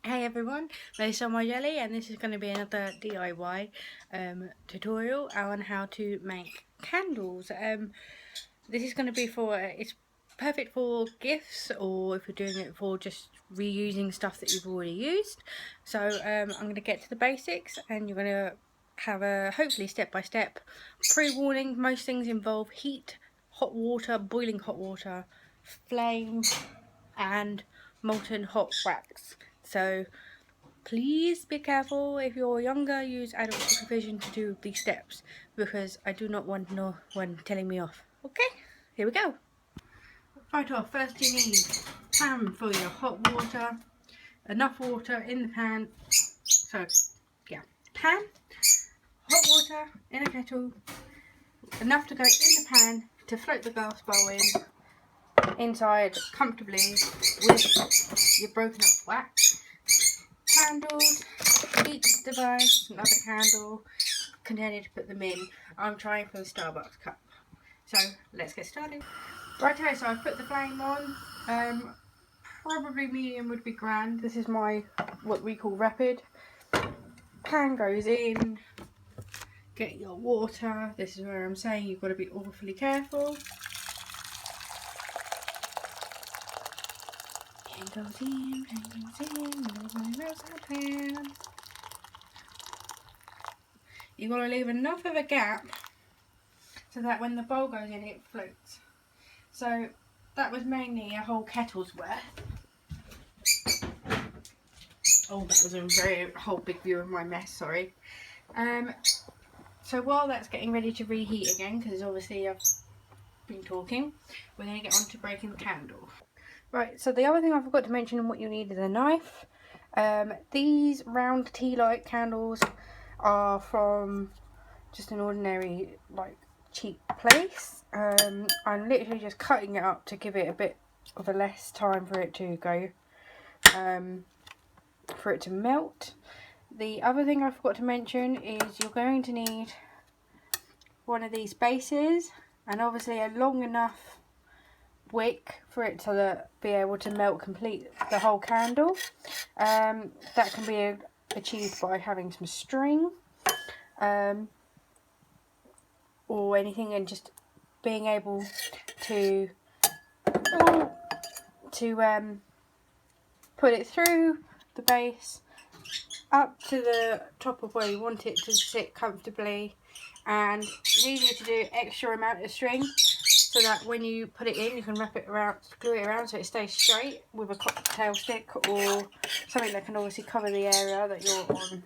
Hey everyone, my My Jelly, and this is going to be another DIY tutorial on how to make candles. This is going to be for, it's perfect for gifts, or if you're doing it for just reusing stuff that you've already used. So I'm going to get to the basics, and you're going to have a hopefully step-by-step pre-warning. Most things involve heat, hot water, boiling hot water, flame, and molten hot wax. So please be careful. If you're younger, use adult supervision to do these steps, because I do not want no one telling me off. Okay, here we go. Right off, first you need a pan for your hot water. Enough water in the pan. So yeah, pan, hot water in a kettle. Enough to go in the pan to float the glass bowl inside comfortably with your broken up wax. Candles, each device, another candle, container to put them in. I'm trying for the Starbucks cup. So let's get started. Righto, so I've put the flame on. Probably medium would be grand. This is my, what we call rapid. Pan goes in. Get your water. This is where I'm saying you've got to be awfully careful. Pan goes in, everybody knows that pan. You've got to leave enough of a gap so that when the bowl goes in it floats. So that was mainly a whole kettle's worth. Oh, that was a whole big view of my mess, sorry. So while that's getting ready to reheat again, because obviously I've been talking, we're going to get on to breaking the candle. Right, so the other thing I forgot to mention and what you need is a knife. These round tea light candles are from just an ordinary, like, cheap place. I'm literally just cutting it up to give it a bit of a less time for it to go, for it to melt. The other thing I forgot to mention is you're going to need one of these bases, and obviously a long enough wick for it to be able to melt complete the whole candle. That can be achieved by having some string or anything, and just being able to put it through the base up to the top of where you want it to sit comfortably. And it's easy to do extra amount of string so that when you put it in you can wrap it around, glue it around so it stays straight with a cocktail stick or something that can obviously cover the area that you're on.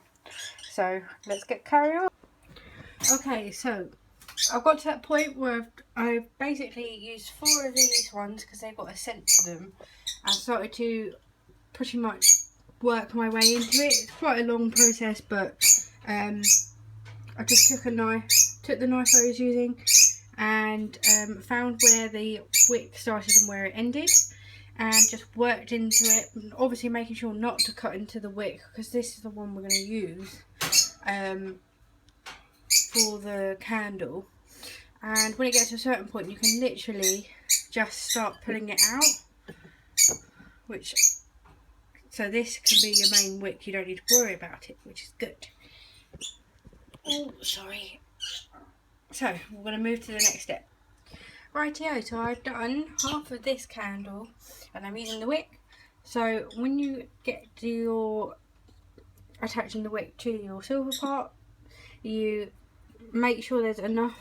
So let's carry on. Okay, so I've got to that point where I've basically used 4 of these ones because they've got a scent to them, and started to pretty much work my way into it. It's quite a long process, but I just took the knife I was using and found where the wick started and where it ended, and just worked into it, obviously making sure not to cut into the wick because this is the one we're going to use for the candle. And when it gets to a certain point you can literally just start pulling it out, so this can be your main wick, you don't need to worry about it, which is good. Oh, sorry. So we're going to move to the next step. Rightio, so I've done half of this candle and I'm using the wick. So when you get to your attaching the wick to your silver part, you make sure there's enough.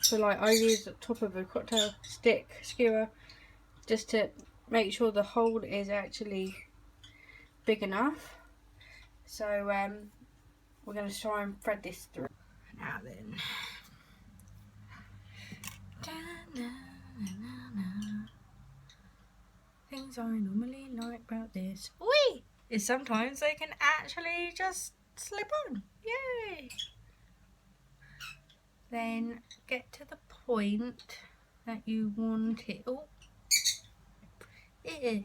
So like I use the top of a cocktail stick skewer just to make sure the hole is actually big enough. So we're going to try and thread this through. Now then. Things I normally like about this is sometimes they can actually just slip on. Yay! Then get to the point that you want it. Oh, yeah.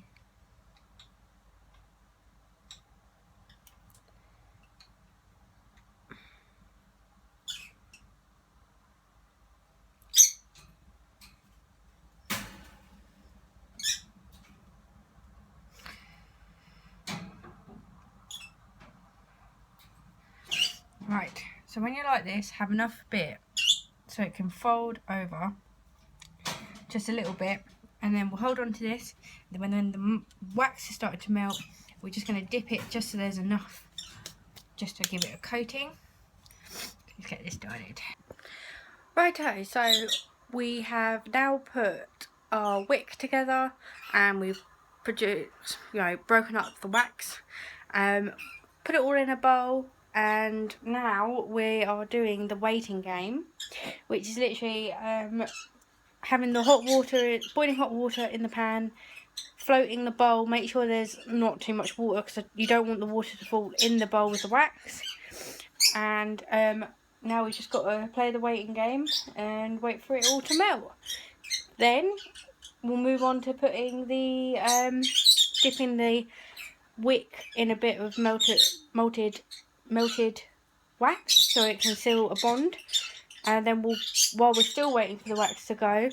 So when you're like this, have enough bit so it can fold over just a little bit, and then we'll hold on to this. Then when the wax is starting to melt, we're just going to dip it just so there's enough, just to give it a coating. Let's get this started. Righto, so we have now put our wick together, and we've produced, broken up the wax, put it all in a bowl, and now we are doing the waiting game, which is literally having the hot water, boiling hot water in the pan, floating the bowl. Make sure there's not too much water because you don't want the water to fall in the bowl with the wax. And now we just got to play the waiting game and wait for it all to melt. Then we'll move on to putting the dipping the wick in a bit of melted wax so it can seal a bond. And then while we're still waiting for the wax to go,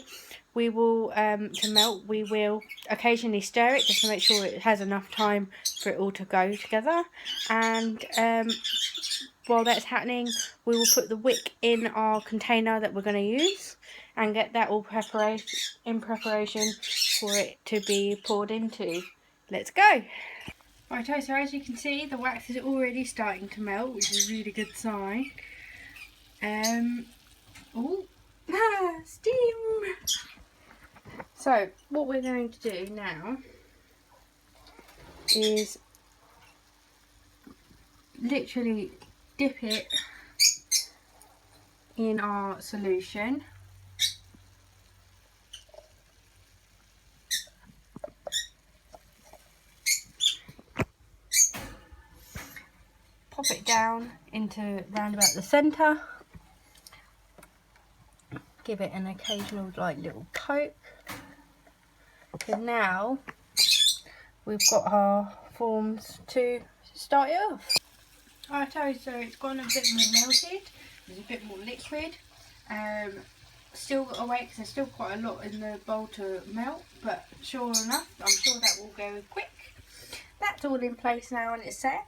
we will to melt, we will occasionally stir it just to make sure it has enough time for it all to go together. And while that's happening, we will put the wick in our container that we're going to use and get that all in preparation for it to be poured into. Let's go! Right, so as you can see, the wax is already starting to melt, which is a really good sign. Steam! So what we're going to do now is literally dip it in our solution. Pop it down into round about the centre. Give it an occasional little poke. And now we've got our forms to start it off. Alright, so it's gone a bit more melted, there's a bit more liquid. Still got to wait because there's still quite a lot in the bowl to melt, but sure enough, I'm sure that will go quick. That's all in place now and it's set.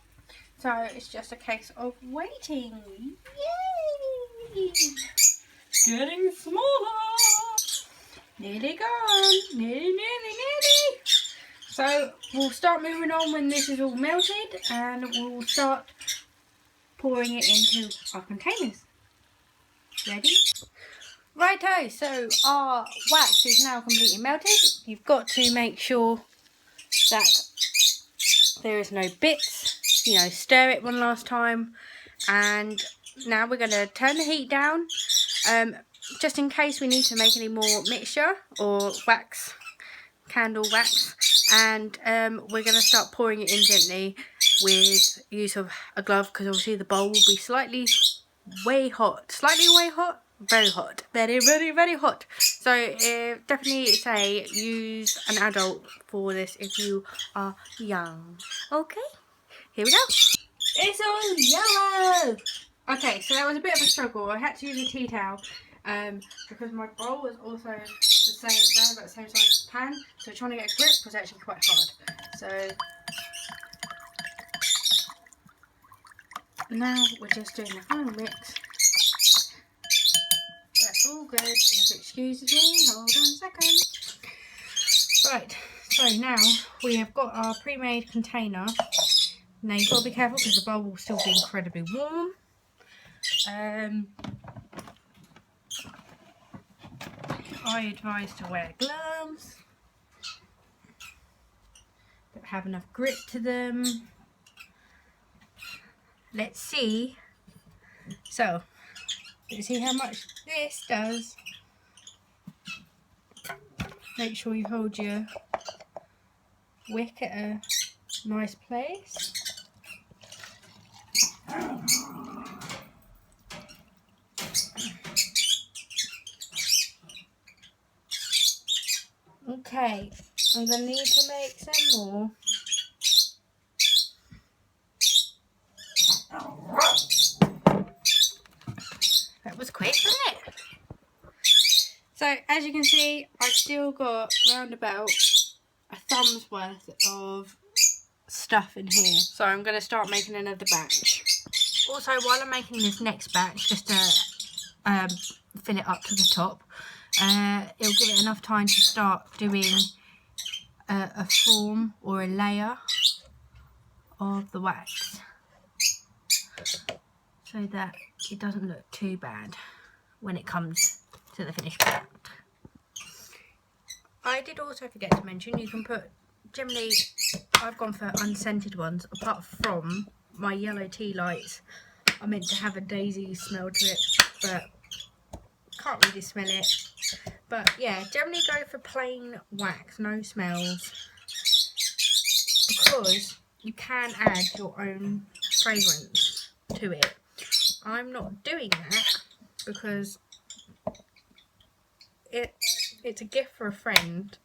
So it's just a case of waiting. Yay! Getting smaller. Nearly gone. Nearly. So we'll start moving on when this is all melted, and we'll start pouring it into our containers. Ready? Righto, so our wax is now completely melted. You've got to make sure that there is no bits. Stir it one last time, and now we're going to turn the heat down, just in case we need to make any more mixture or wax, candle wax, and we're going to start pouring it in gently with use of a glove, because obviously the bowl will be slightly way hot, very hot, very hot. So definitely say use an adult for this if you are young. Okay, here we go. It's all yellow. Okay, so that was a bit of a struggle. I had to use a tea towel because my bowl was also around about the same size as the pan, so trying to get a grip was actually quite hard. So now we're just doing the final mix. That's all good. You have to excuse me. Hold on a second. Right, so now we have got our pre-made container. Now you've got to be careful because the bowl will still be incredibly warm. I advise to wear gloves that have enough grip to them. Let's see. So, let's see how much this does. Make sure you hold your wick at a nice place. Okay, I'm going to need to make some more. That was quick, wasn't it? So, as you can see, I've still got round about a thumb's worth of stuff in here. So I'm going to start making another batch. Also, while I'm making this next batch, just to fill it up to the top, it'll give it enough time to start doing a form or a layer of the wax, so that it doesn't look too bad when it comes to the finished product. I did also forget to mention, you can put, generally I've gone for unscented ones, apart from my yellow tea lights are meant to have a daisy smell to it, but can't really smell it. But yeah, generally go for plain wax, no smells, because you can add your own fragrance to it. I'm not doing that because it's a gift for a friend,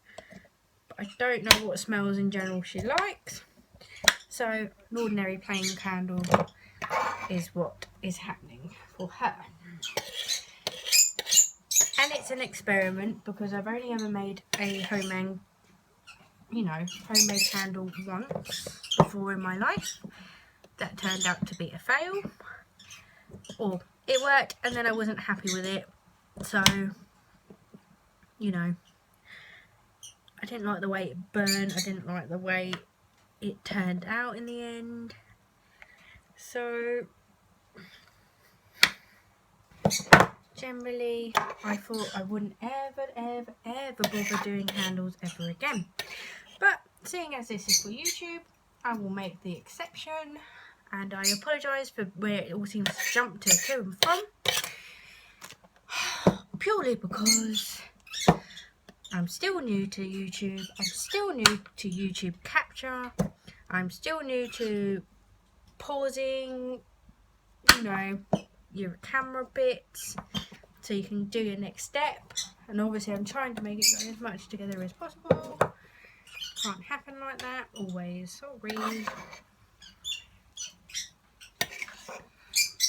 but I don't know what smells in general she likes, so an ordinary plain candle is what is happening for her. And it's an experiment because I've only ever made a homemade candle once before in my life. That turned out to be a fail, or it worked and then I wasn't happy with it, so you know, I didn't like the way it burned, I didn't like the way it turned out in the end. So generally I thought I wouldn't ever bother doing candles ever again, but seeing as this is for YouTube, I will make the exception, and I apologise for where it all seems to jump to and from, purely because I'm still new to YouTube, I'm still new to YouTube capture, I'm still new to pausing, you know, your camera bits so you can do your next step, and obviously I'm trying to make it go as much together as possible. Can't happen like that always, sorry.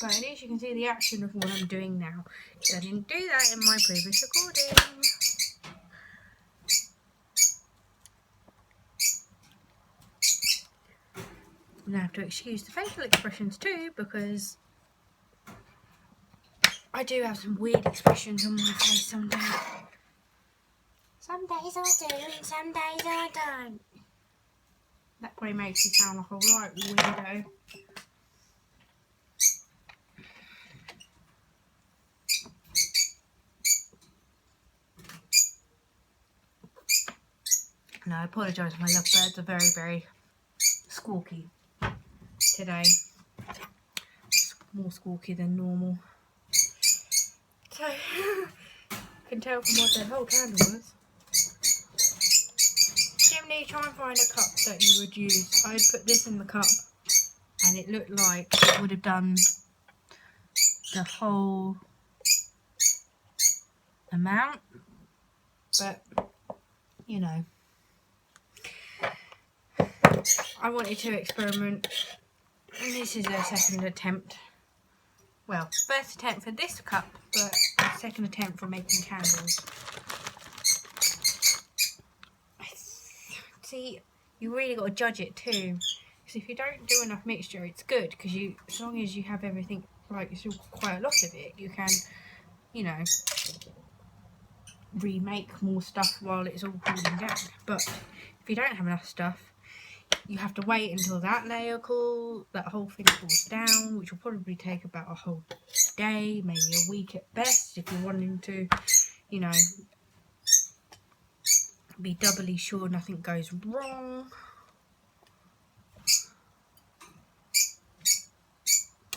But at least you can see the action of what I'm doing now. I didn't do that in my previous recording. I'm going to have to excuse the facial expressions too, because I do have some weird expressions on my face sometimes. Some days I do and some days I don't. That probably makes me sound like a right weirdo. No, I apologise, my lovebirds are very, very squawky today. More squawky than normal. So, you can tell from what their whole candle was. Generally, try and find a cup that you would use. I put this in the cup and it looked like it would have done the whole amount, but you know, I wanted to experiment, and this is a second attempt. Well, first attempt for this cup, but second attempt for making candles. See, you really got to judge it too, because if you don't do enough mixture, it's good, because as long as you have everything, like still quite a lot of it, you can, you know, remake more stuff while it's all cooling down. But if you don't have enough stuff, you have to wait until that layer that whole thing cools down, which will probably take about a whole day, maybe a week at best, if you're wanting to, you know, be doubly sure nothing goes wrong.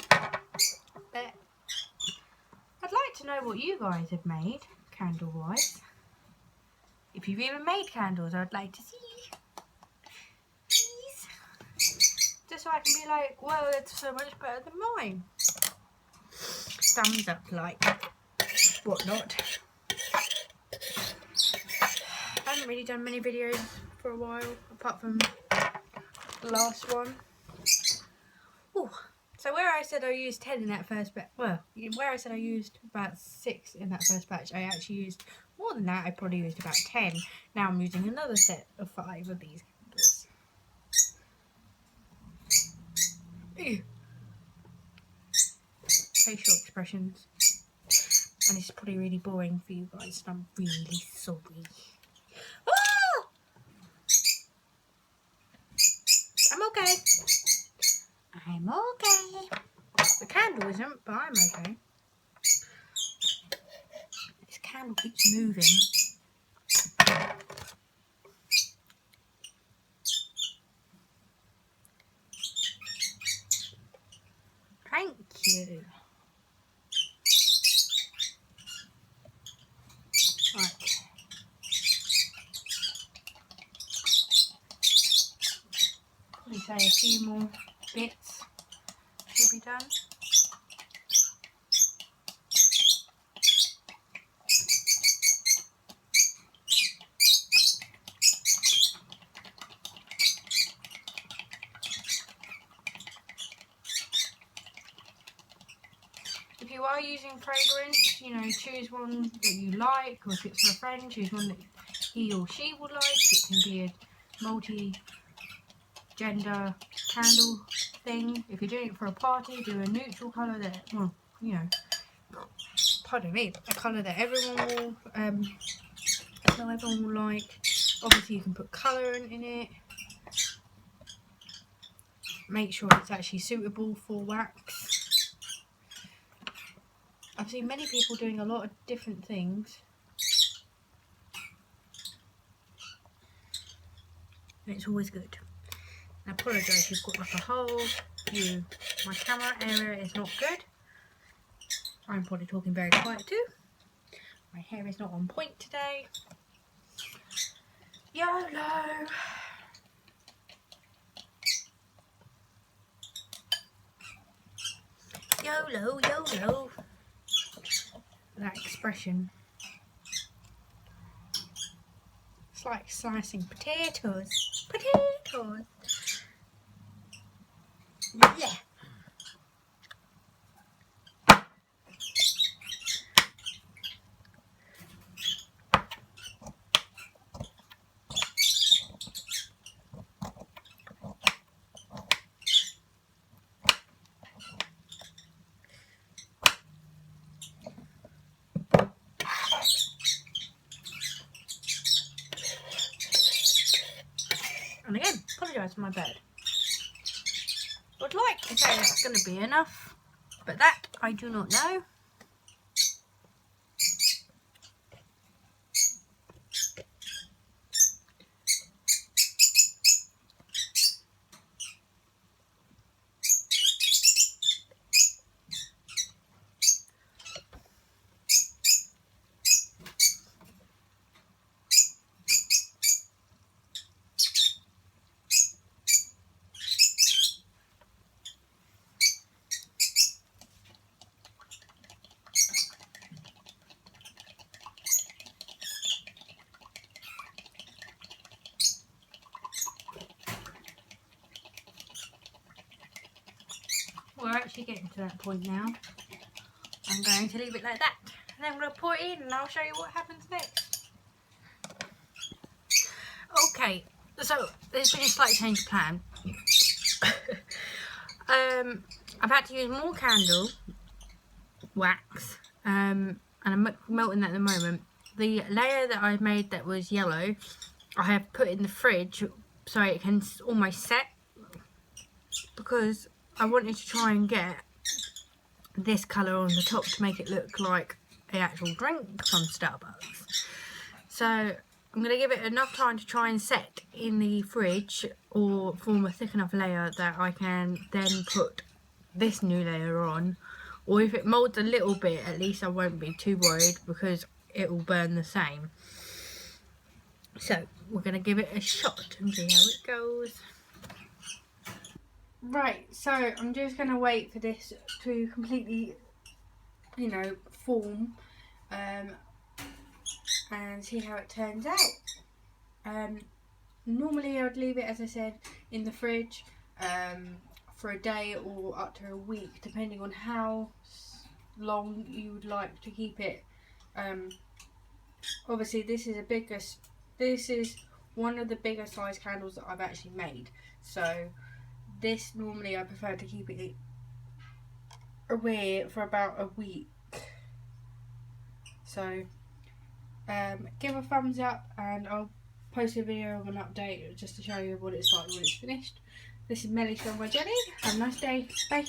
But I'd like to know what you guys have made candle wise. If you've even made candles, I'd like to see. Just so I can be like, well, it's so much better than mine. Thumbs up, like, whatnot. I haven't really done many videos for a while, apart from the last one. Ooh. So where I said I used 10 in that first batch, well, where I said I used about 6 in that first batch, I actually used more than that. I probably used about 10. Now I'm using another set of 5 of these candles. Ew. facial expressions. And it's probably really boring for you guys, and I'm really sorry. Oh! I'm okay. I'm okay. The candle isn't, but I'm okay. This candle keeps moving. Thank you. Right. Probably say a few more bits should be done. If you are using fragrance, you know, choose one that you like, or if it's for a friend, choose one that he or she would like. It can be a multi-gender candle thing. If you're doing it for a party, do a neutral colour that, well, you know, pardon me, a colour that everyone will like. Obviously you can put colour in it. Make sure it's actually suitable for wax. I've seen many people doing a lot of different things. And it's always good. I apologise, you've got like a whole view. My camera area is not good. I'm probably talking very quiet too. My hair is not on point today. YOLO! YOLO, YOLO. That expression. It's like slicing potatoes. Potatoes! Yeah! And again, apologise for my bird. I'd like to say it's going to be enough, but that I do not know. We're actually getting to that point now. I'm going to leave it like that. And then I'm going to pour it in and I'll show you what happens next. Okay, so there's been a slight change of plan. I've had to use more candle wax and I'm melting that at the moment. The layer that I made that was yellow, I have put in the fridge so it can almost set, because I wanted to try and get this colour on the top to make it look like an actual drink from Starbucks. So I'm going to give it enough time to try and set in the fridge, or form a thick enough layer that I can then put this new layer on. Or if it moulds a little bit, at least I won't be too worried because it will burn the same. So we're going to give it a shot and see how it goes. Right, so I'm just going to wait for this to completely, you know, form and see how it turns out. Normally I'd leave it, as I said, in the fridge for a day or up to a week, depending on how long you would like to keep it. Obviously this is one of the bigger size candles that I've actually made, so this normally I prefer to keep it away for about a week. So give a thumbs up and I'll post a video of an update just to show you what it's like when it's finished. This is Melly from my Jelly. Have a nice day. Bye.